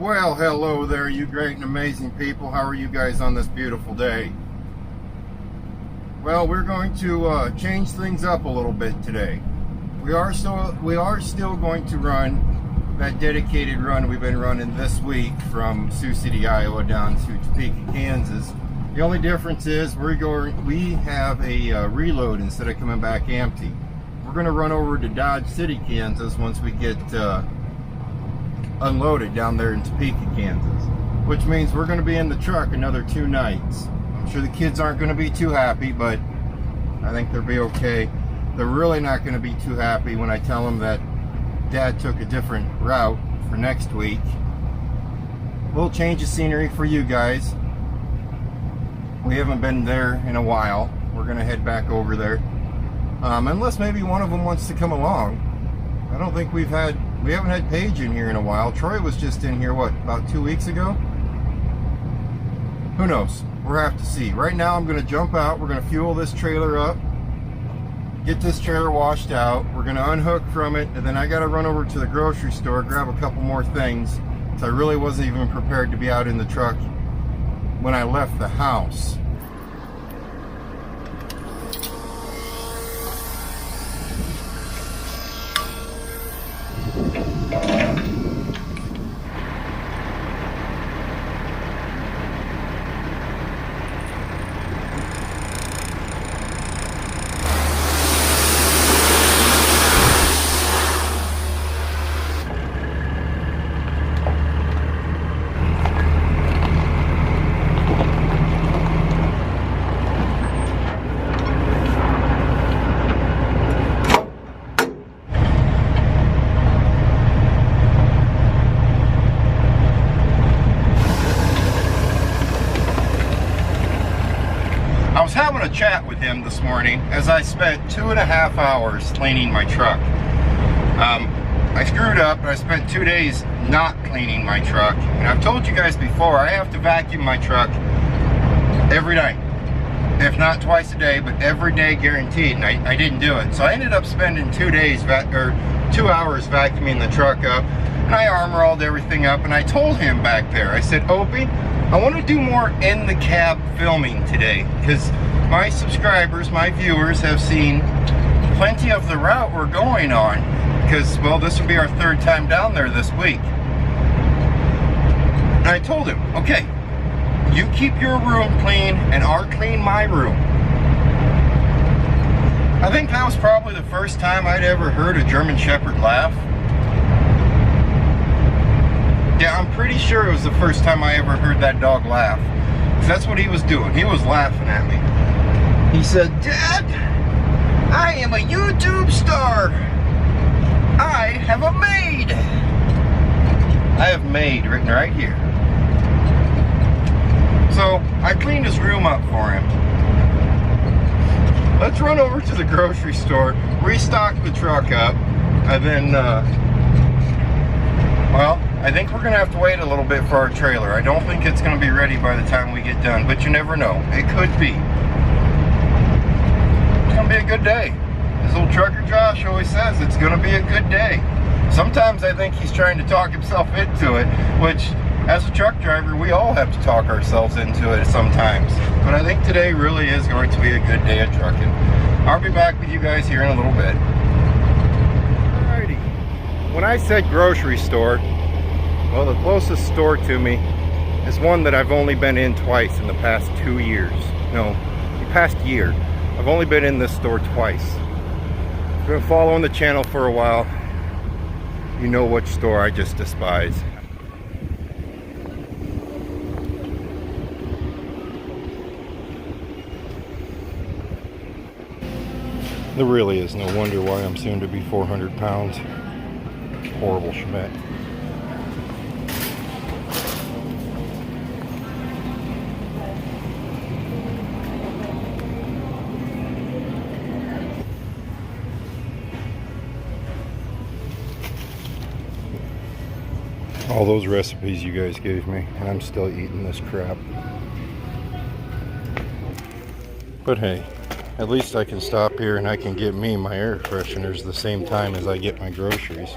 Well, hello there, you great and amazing people. How are you guys on this beautiful day? Well, we're going to change things up a little bit today. We are still going to run that dedicated run we've been running this week from Sioux City, Iowa down to Topeka, Kansas. The only difference is we have a reload instead of coming back empty. We're going to run over to Dodge City, Kansas once we get unloaded down there in Topeka, Kansas, which means we're going to be in the truck another 2 nights. I'm sure the kids aren't going to be too happy, but I think they'll be okay. They're really not going to be too happy when I tell them that Dad took a different route for next week. A little change of scenery for you guys. We haven't been there in a while. We're going to head back over there, unless maybe one of them wants to come along. I don't think we haven't had Paige in here in a while. Troy was just in here, what, about 2 weeks ago? Who knows? We'll have to see. Right now I'm going to jump out. We're going to fuel this trailer up, get this trailer washed out. We're going to unhook from it, and then I got to run over to the grocery store, grab a couple more things. So I really wasn't even prepared to be out in the truck when I left the house. I was having a chat with him this morning as I spent 2.5 hours cleaning my truck. I screwed up and I spent 2 days not cleaning my truck. And I've told you guys before, I have to vacuum my truck every night. If not twice a day, but every day guaranteed. And I didn't do it. So I ended up spending 2 hours vacuuming the truck up. And I armor-alled everything up. And I told him back there, I said, Opie, I want to do more in the cab filming today, because my subscribers, my viewers have seen plenty of the route we're going on, because, well, this will be our 3rd time down there this week. And I told him, okay, you keep your room clean and I'll clean my room. I think that was probably the first time I'd ever heard a German Shepherd laugh. Yeah, I'm pretty sure it was the first time I ever heard that dog laugh. 'Cause that's what he was doing. He was laughing at me. He said, Dad, I am a YouTube star. I have a maid. I have maid written right here. So I cleaned his room up for him. Let's run over to the grocery store, restock the truck up, and then, well, I think we're going to have to wait a little bit for our trailer. I don't think it's going to be ready by the time we get done, but you never know. It could be. It's going to be a good day. As old trucker Josh always says, it's going to be a good day. Sometimes I think he's trying to talk himself into it, which, as a truck driver, we all have to talk ourselves into it sometimes. But I think today really is going to be a good day of trucking. I'll be back with you guys here in a little bit. Alrighty. When I said grocery store, well, the closest store to me is one that I've only been in twice in the past 2 years. No, the past year. I've only been in this store twice. If you've been following the channel for a while, you know which store I just despise. There really is no wonder why I'm soon to be 400 pounds. Horrible Schmidt. All those recipes you guys gave me, and I'm still eating this crap. But hey, at least I can stop here and I can get me my air fresheners the same time as I get my groceries.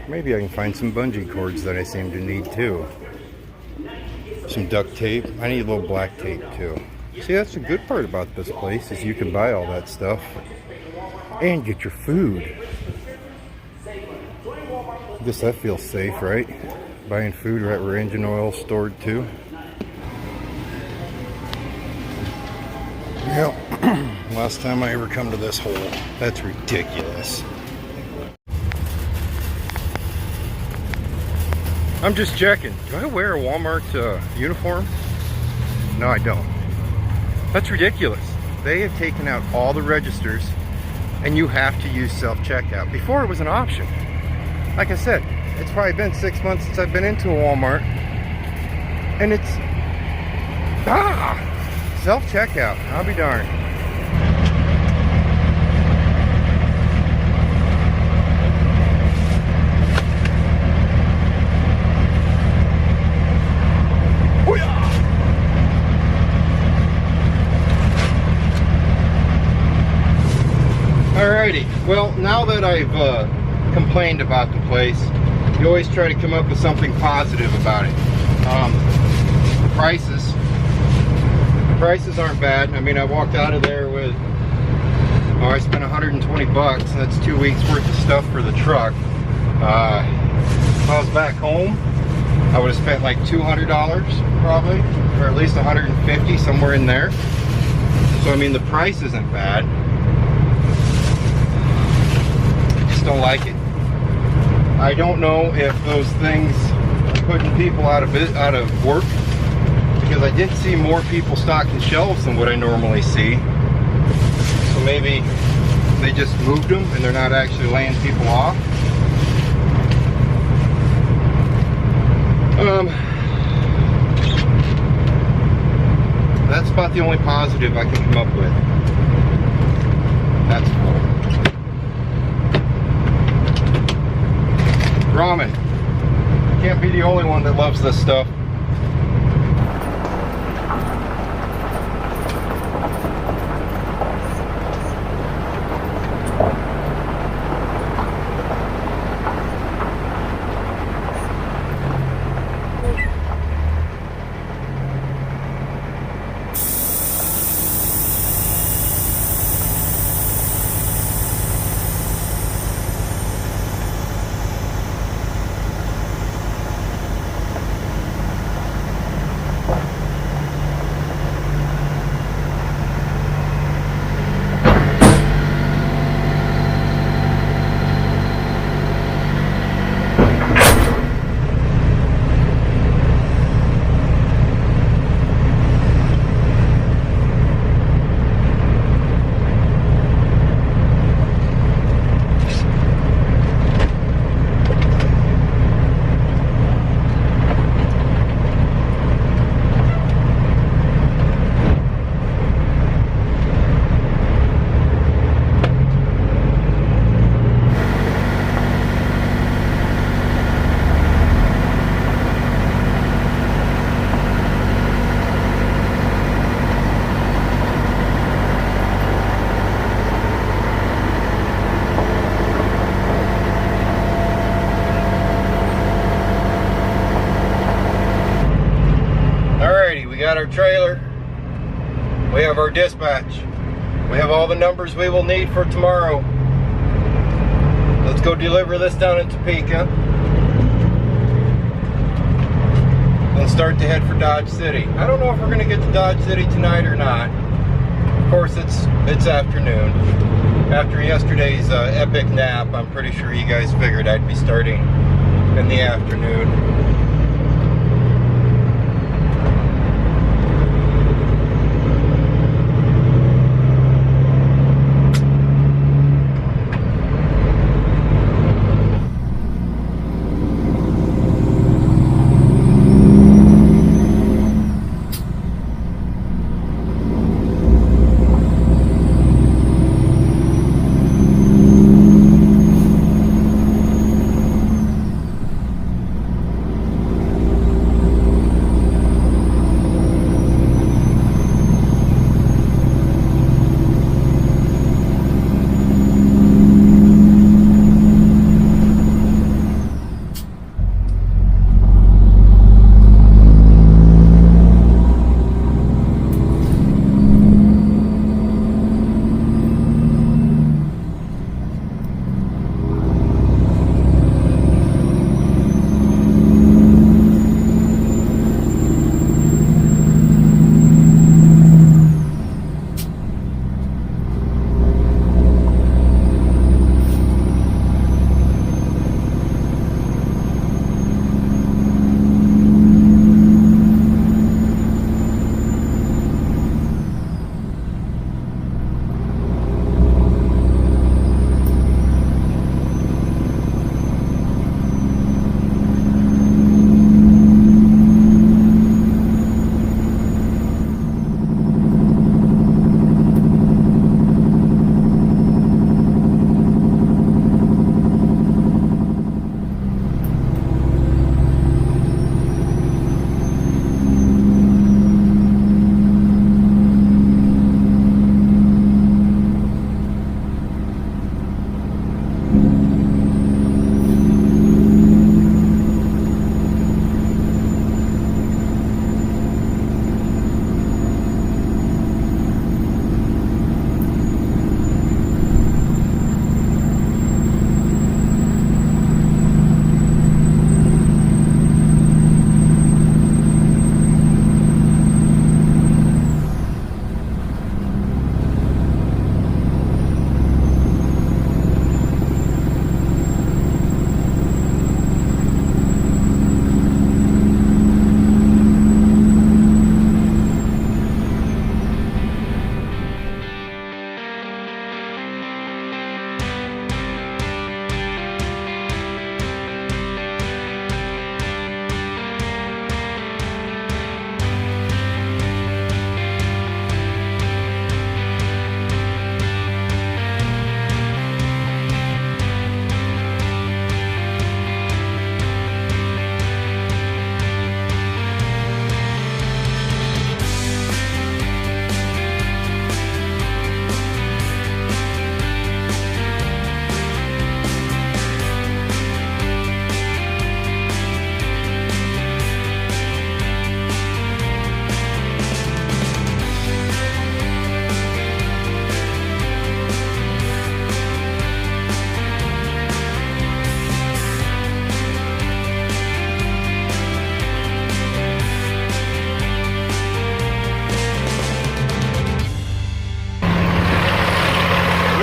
Maybe I can find some bungee cords that I seem to need too. Some duct tape. I need a little black tape too. See, that's the good part about this place is you can buy all that stuff and get your food. I guess that feels safe, right? Buying food right where engine oil's stored too. Yep. Last time I ever come to this hole. That's ridiculous. I'm just checking. Do I wear a Walmart uniform? No, I don't. That's ridiculous. They have taken out all the registers and you have to use self-checkout. Before it was an option. Like I said, it's probably been 6 months since I've been into a Walmart. And it's self-checkout. I'll be darned. Alrighty, well, now that I've complained about the place, you always try to come up with something positive about it. The prices aren't bad. I mean, I walked out of there with, I spent 120 bucks. That's 2 weeks worth of stuff for the truck. If I was back home, I would have spent like $200 probably, or at least 150, somewhere in there. So I mean, the price isn't bad. Don't like it. I don't know if those things are putting people out of work, because I did see more people stocking shelves than what I normally see. So maybe they just moved them and they're not actually laying people off. That's about the only positive I can come up with. That's cool. Ramen. Can't be the only one that loves this stuff. Got our trailer, we have our dispatch, we have all the numbers we will need for tomorrow. Let's go deliver this down in Topeka and start to head for Dodge City. I don't know if we're going to get to Dodge City tonight or not. Of course, it's afternoon. After yesterday's epic nap, I'm pretty sure you guys figured I'd be starting in the afternoon.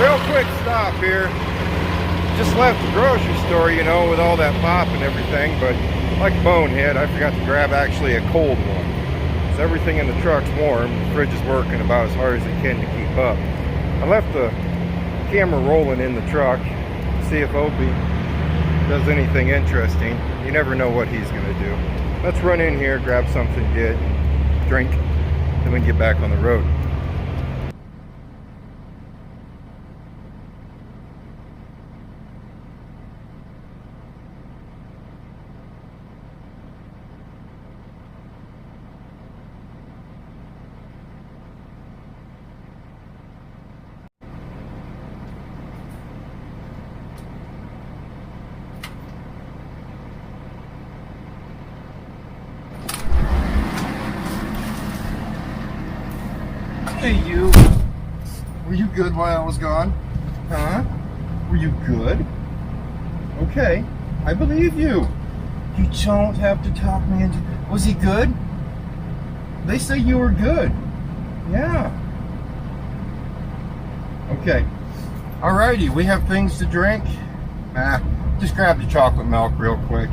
Real quick stop here. Just left the grocery store, you know, with all that pop and everything, but like a bonehead, I forgot to grab actually a cold one. So everything in the truck's warm. The fridge is working about as hard as it can to keep up. I left the camera rolling in the truck. See if Opie does anything interesting. You never know what he's gonna do. Let's run in here, grab something to get, drink, then we can get back on the road. Hey you, were you good while I was gone? Huh? Were you good? Okay, I believe you. You don't have to talk me into... Was he good? They say you were good. Yeah. Okay. Alrighty, we have things to drink. Just grab the chocolate milk real quick.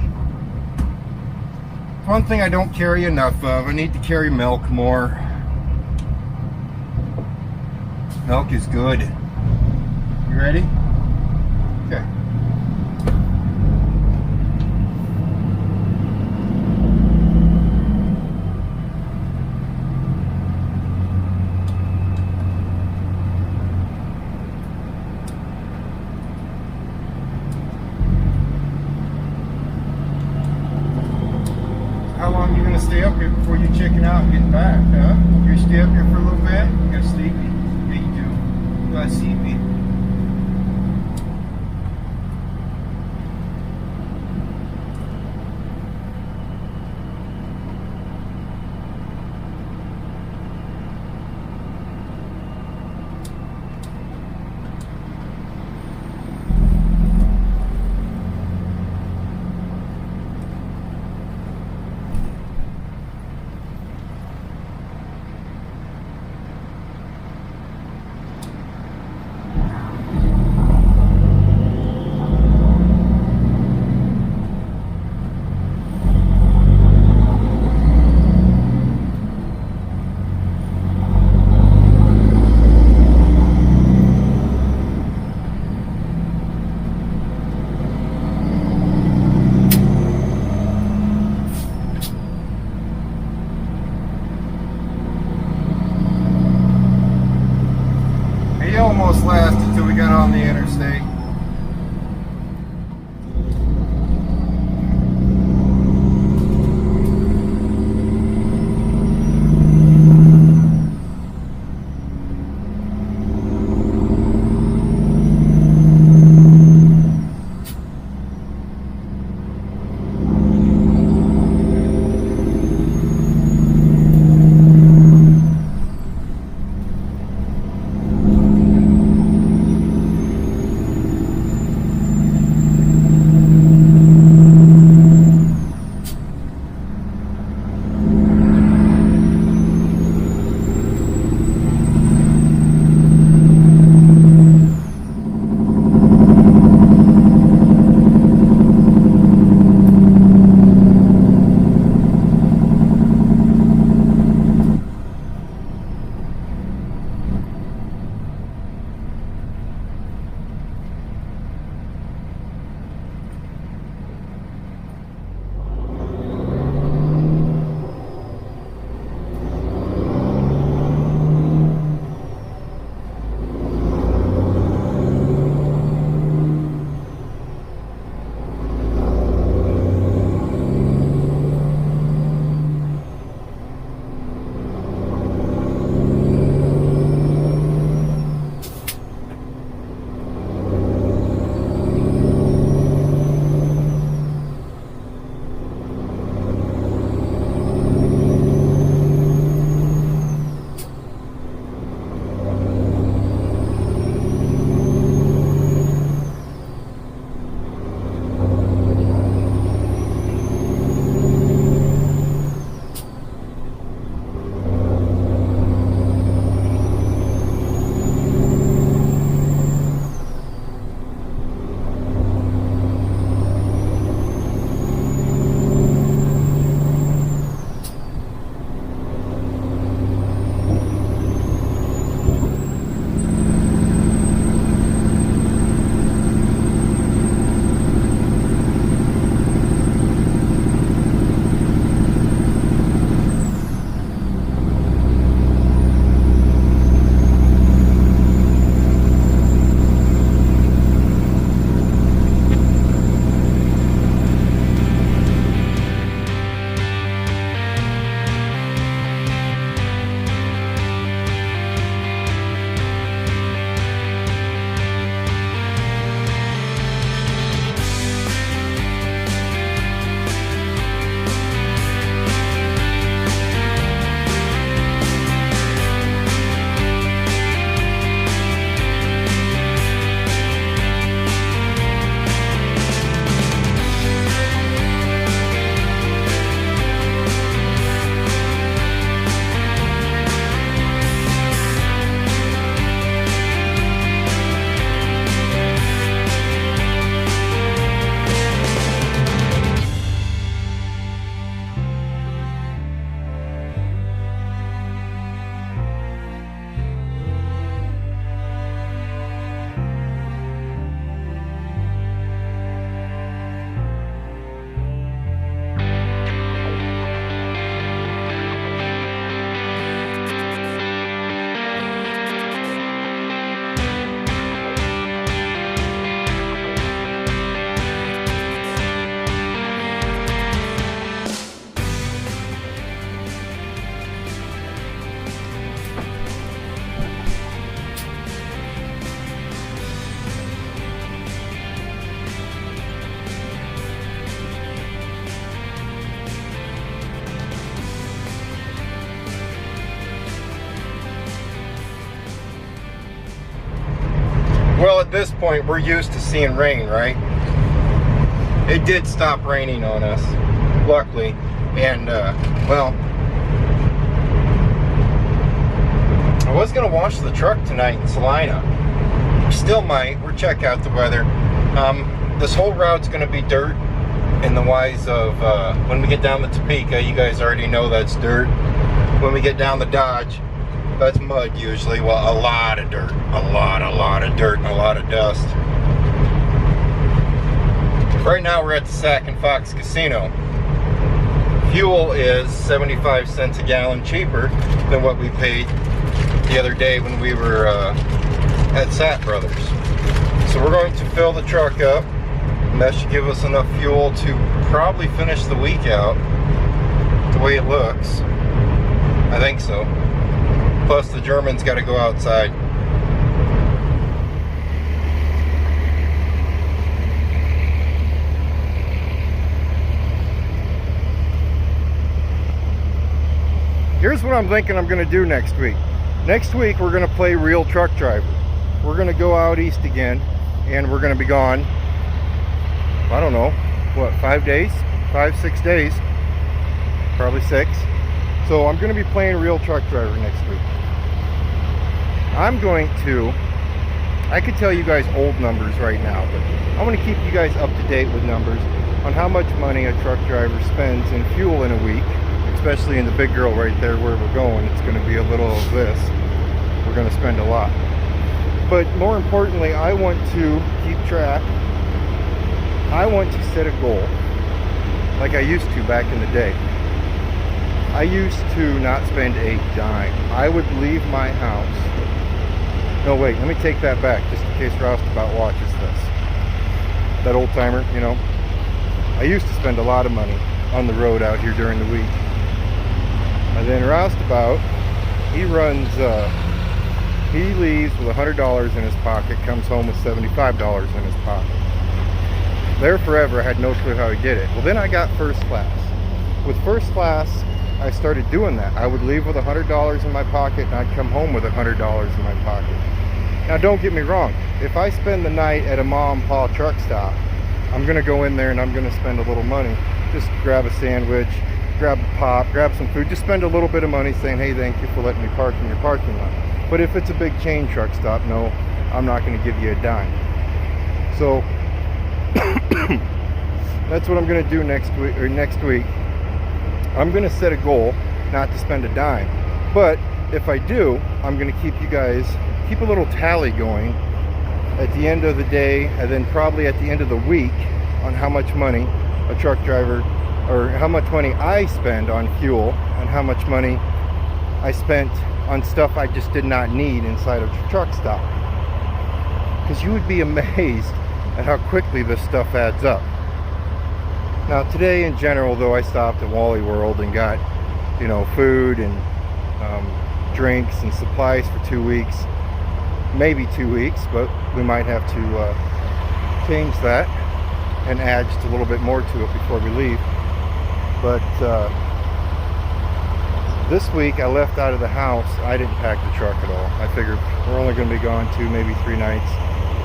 One thing I don't carry enough of, I need to carry milk more. Milk is good. You ready? Okay. How long are you gonna stay up here before you chicken out and get back, huh? You gonna stay up here for a little bit? You got sleepy? I see me. Almost lasted till we got on the interstate. at this point, we're used to seeing rain, right? It did stop raining on us, luckily. And, well, I was going to wash the truck tonight in Salina. Still might. We'll check out the weather. This whole route's going to be dirt in the wise of when we get down the Topeka, you guys already know that's dirt. When we get down the Dodge, that's mud usually. Well, a lot of dirt. A lot of dirt and a lot of dust. Right now we're at the Sac and Fox Casino. Fuel is 75 cents a gallon cheaper than what we paid the other day when we were at Sat Brothers. So we're going to fill the truck up, and that should give us enough fuel to probably finish the week out the way it looks. I think so. Plus the German's got to go outside. Here's what I'm thinking I'm going to do next week. Next week we're going to play Real Truck Driver. We're going to go out east again, and we're going to be gone, I don't know, what, 5 days? 5-6 days. Probably 6. So I'm going to be playing Real Truck Driver next week. I could tell you guys old numbers right now, but I want to keep you guys up to date with numbers on how much money a truck driver spends in fuel in a week, especially in the big girl right there where we're going. It's going to be a little of this. We're going to spend a lot. But more importantly, I want to keep track. I want to set a goal like I used to back in the day. I used to not spend a dime. I would leave my house. No, wait, let me take that back just in case Roustabout watches this. That old timer, you know. I used to spend a lot of money on the road out here during the week. And then Roustabout, he leaves with $100 in his pocket, comes home with $75 in his pocket. There forever, I had no clue how he did it. Well, then I got first class. With first class, I started doing that. I would leave with $100 in my pocket, and I'd come home with $100 in my pocket. Now, don't get me wrong. If I spend the night at a mom and pop truck stop, I'm going to go in there and I'm going to spend a little money. Just grab a sandwich, grab a pop, grab some food. Just spend a little bit of money saying, hey, thank you for letting me park in your parking lot. But if it's a big chain truck stop, no, I'm not going to give you a dime. So that's what I'm going to do next week. I'm going to set a goal not to spend a dime. But if I do, I'm going to keep a little tally going at the end of the day, and then probably at the end of the week on how much money a truck driver, or how much money I spend on fuel and how much money I spent on stuff I just did not need inside of a truck stop. Because you would be amazed at how quickly this stuff adds up. Now today in general though, I stopped at Wally World and got, you know, food and drinks and supplies for 2 weeks. Maybe 2 weeks, but we might have to change that and add just a little bit more to it before we leave. But this week I left out of the house. I didn't pack the truck at all. I figured we're only going to be gone 2, maybe 3 nights.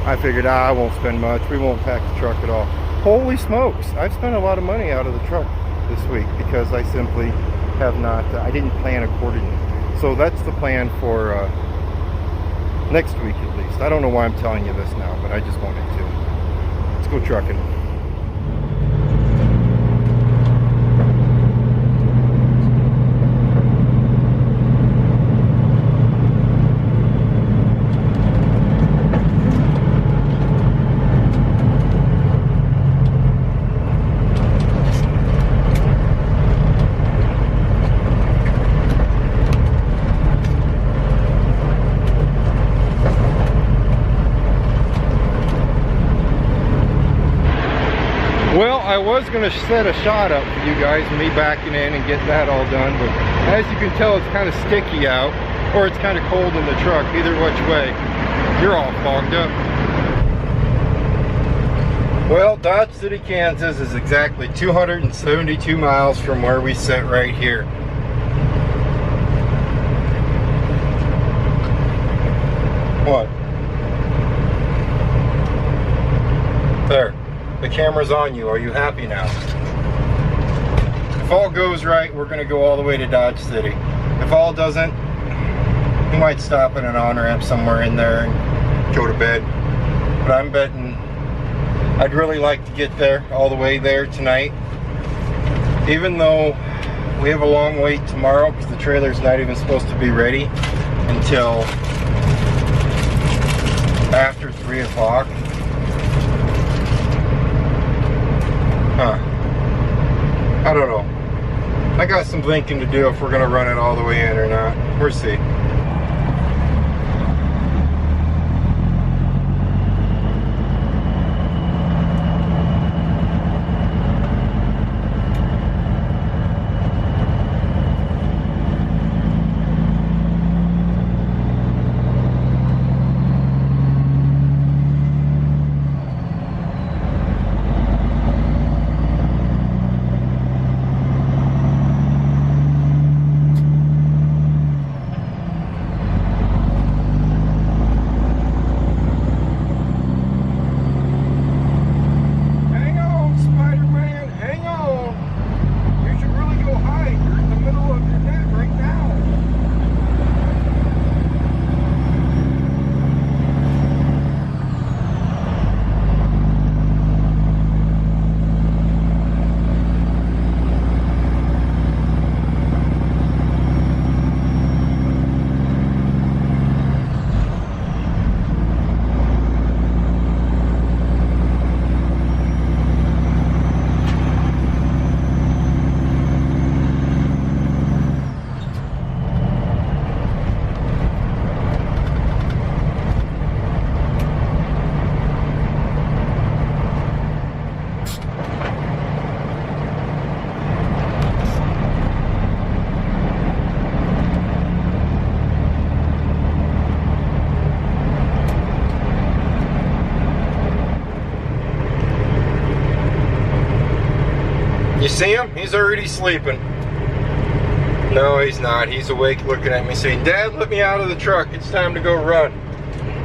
I figured I won't spend much. We won't pack the truck at all. Holy smokes, I've spent a lot of money out of the truck this week because I simply have not, I didn't plan accordingly. So that's the plan for next week at least. I don't know why I'm telling you this now, but I just wanted to. Let's go trucking. I was going to set a shot up for you guys, me backing in and getting that all done, but as you can tell, it's kind of sticky out, or it's kind of cold in the truck. Either which way, you're all fogged up. Well, Dodge City, Kansas is exactly 272 miles from where we sit right here. What? There, the camera's on you. Are you happy now? If all goes right, we're gonna go all the way to Dodge City. If all doesn't, we might stop at an on-ramp somewhere in there and go to bed. But I'm betting I'd really like to get there, all the way there tonight. Even though we have a long wait tomorrow because the trailer's not even supposed to be ready until after 3 o'clock. I don't know. I got some thinking to do if we're gonna run it all the way in or not. We'll see. You see him? He's already sleeping. No, he's not. He's awake looking at me saying, Dad, let me out of the truck. It's time to go run.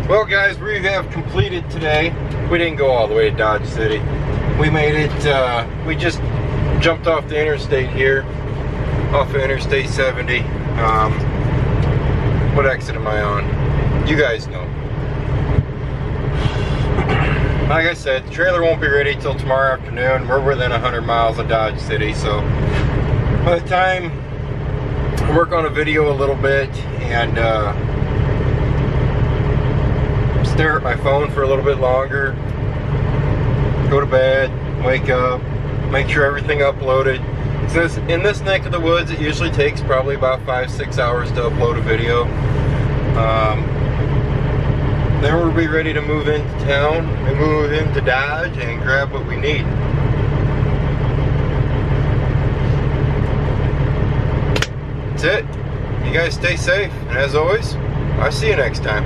Well, guys, we have completed today. We didn't go all the way to Dodge City. We made it, we just jumped off the interstate here, off of Interstate 70. What exit am I on? You guys know. Like I said, the trailer won't be ready till tomorrow afternoon. We're within 100 miles of Dodge City, so by the time I work on a video a little bit and stare at my phone for a little bit longer, go to bed, wake up, make sure everything uploaded. Since in this neck of the woods, it usually takes probably about 5-6 hours to upload a video. Then we'll be ready to move into town and move into Dodge and grab what we need. That's it. You guys stay safe, and as always, I'll see you next time.